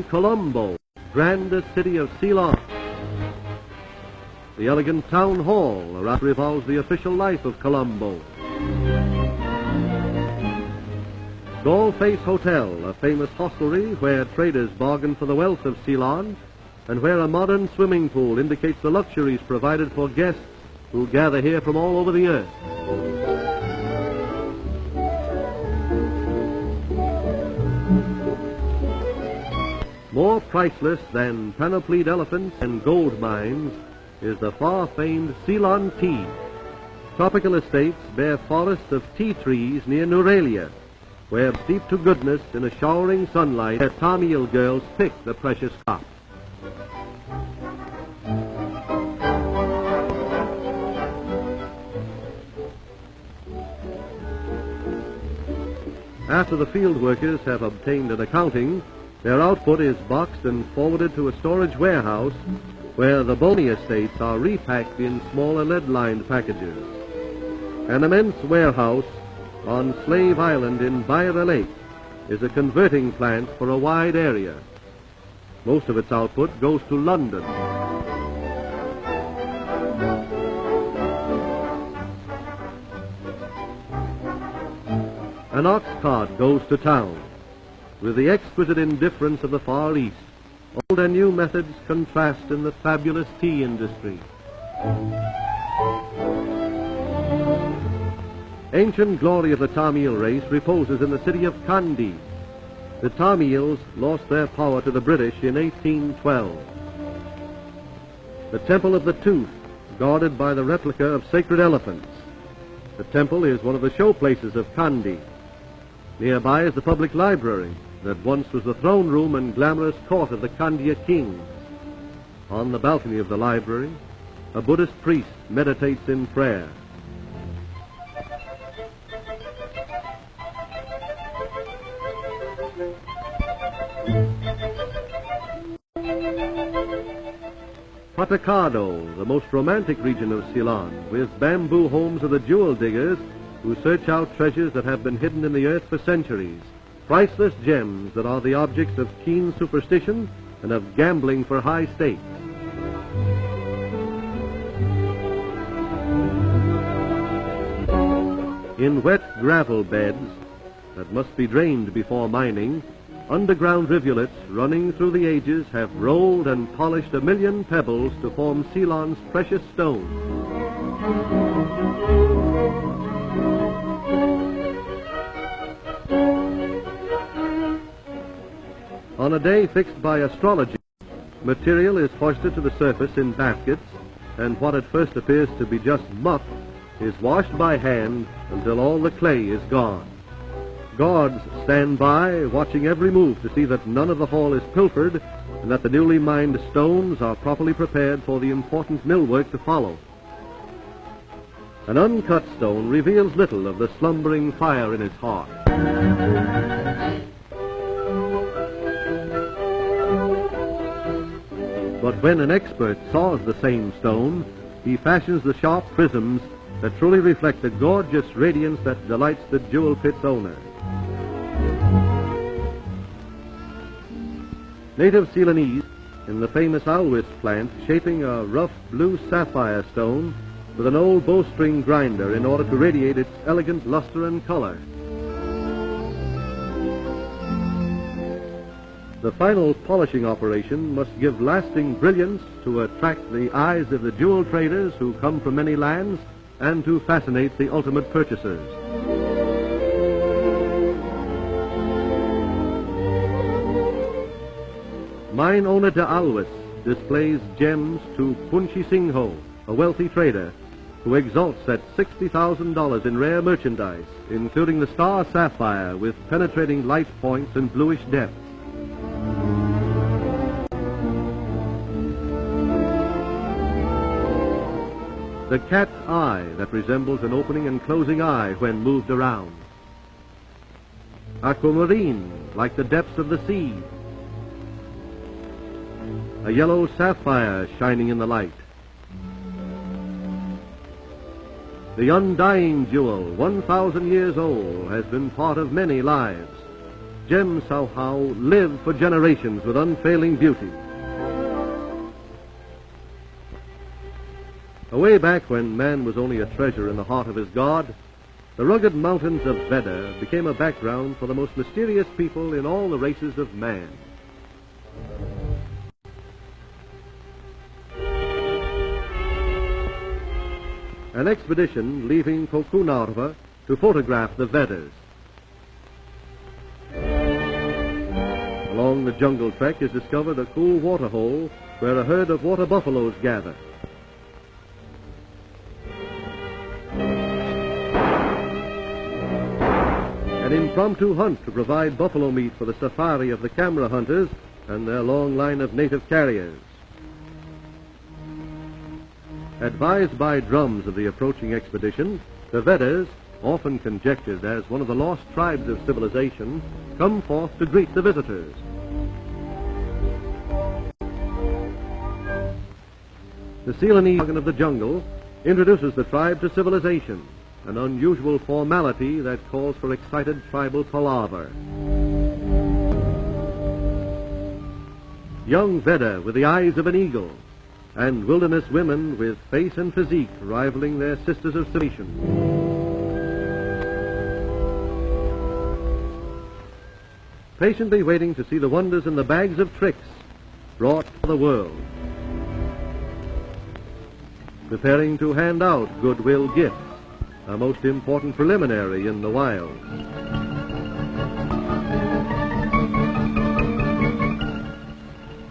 Colombo, grandest city of Ceylon. The elegant town hall around revolves the official life of Colombo. Dollface Hotel, a famous hostelry where traders bargain for the wealth of Ceylon, and where a modern swimming pool indicates the luxuries provided for guests who gather here from all over the earth. More priceless than panoplied elephants and gold mines is the far-famed Ceylon-3. Tropical estates bear forests of tea trees near Neuralia, where, steeped to goodness in a showering sunlight, their Tamil girls pick the precious crop. After the field workers have obtained an accounting, their output is boxed and forwarded to a storage warehouse where the bony estates are repacked in smaller lead-lined packages. An immense warehouse on Slave Island in Byra Lake is a converting plant for a wide area. Most of its output goes to London. An ox cart goes to town. With the exquisite indifference of the Far East, old and new methods contrast in the fabulous tea industry. Ancient glory of the Tamil race reposes in the city of Kandy. The Tamils lost their power to the British in 1812. The Temple of the Tooth, guarded by the replica of sacred elephants. The temple is one of the showplaces of Kandy. Nearby is the public library that once was the throne room and glamorous court of the Kandya king. On the balcony of the library, a Buddhist priest meditates in prayer. Patakado, the most romantic region of Ceylon, with bamboo homes of the jewel diggers who search out treasures that have been hidden in the earth for centuries, priceless gems that are the objects of keen superstition and of gambling for high stakes. In wet gravel beds that must be drained before mining, underground rivulets running through the ages have rolled and polished 1,000,000 pebbles to form Ceylon's precious stones. On a day fixed by astrology, material is hoisted to the surface in baskets, and what at first appears to be just muck is washed by hand until all the clay is gone. Guards stand by, watching every move to see that none of the haul is pilfered and that the newly mined stones are properly prepared for the important millwork to follow. An uncut stone reveals little of the slumbering fire in its heart. But when an expert saws the same stone, he fashions the sharp prisms that truly reflect the gorgeous radiance that delights the jewel pit's owner. Native Ceylonese, in the famous Alwis plant, shaping a rough blue sapphire stone with an old bowstring grinder in order to radiate its elegant luster and color. The final polishing operation must give lasting brilliance to attract the eyes of the jewel traders who come from many lands and to fascinate the ultimate purchasers. Mine owner de Alwis displays gems to Punchi Singho, a wealthy trader, who exalts at $60,000 in rare merchandise, including the star sapphire with penetrating light points and bluish depth. The cat's eye that resembles an opening and closing eye when moved around. Aquamarine, like the depths of the sea. A yellow sapphire shining in the light. The undying jewel, 1,000 years old, has been part of many lives. gems somehow live for generations with unfailing beauty. Away back when man was only a treasure in the heart of his God, the rugged mountains of Veda became a background for the most mysterious people in all the races of man. An expedition leaving Kokunarva to photograph the Vedas. Along the jungle trek is discovered a cool water hole where a herd of water buffaloes gather. An impromptu hunt to provide buffalo meat for the safari of the camera hunters and their long line of native carriers. Advised by drums of the approaching expedition, the Vedas, often conjectured as one of the lost tribes of civilization, come forth to greet the visitors. The Ceylon-3 of the jungle introduces the tribe to civilization, an unusual formality that calls for excited tribal palaver. Young Veda with the eyes of an eagle, and wilderness women with face and physique rivaling their sisters of Civilization. Patiently waiting to see the wonders in the bags of tricks brought to the world. Preparing to hand out goodwill gifts, a most important preliminary in the wild.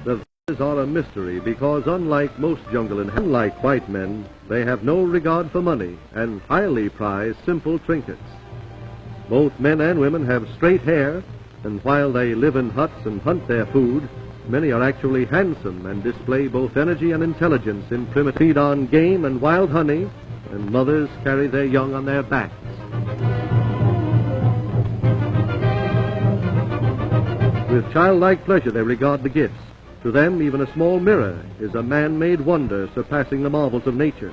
The Vedas are a mystery because unlike most jungle and unlike white men, they have no regard for money and highly prize simple trinkets. Both men and women have straight hair, and while they live in huts and hunt their food, many are actually handsome and display both energy and intelligence in primitive feed on game and wild honey, and mothers carry their young on their backs. With childlike pleasure they regard the gifts. To them, even a small mirror is a man-made wonder surpassing the marvels of nature.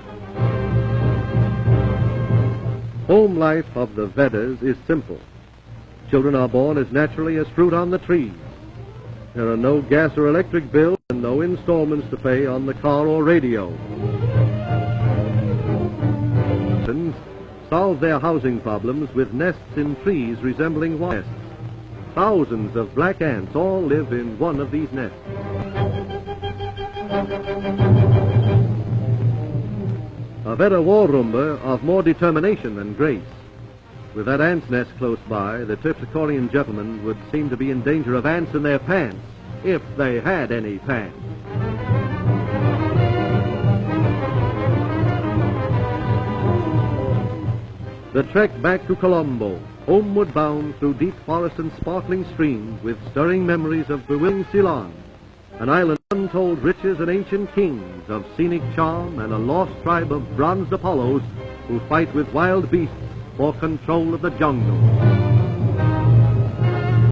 Home life of the Vedas is simple. Children are born as naturally as fruit on the tree. There are no gas or electric bills and no installments to pay on the car or radio. Solve their housing problems with nests in trees resembling nests. Thousands of black ants all live in one of these nests. A Veda war rumba of more determination than grace. With that ant's nest close by, the Terpsichorean gentlemen would seem to be in danger of ants in their pants, if they had any pants. The trek back to Colombo, homeward bound through deep forest and sparkling streams with stirring memories of bewildering Ceylon, an island of untold riches and ancient kings, of scenic charm and a lost tribe of bronzed Apollos who fight with wild beasts for control of the jungle.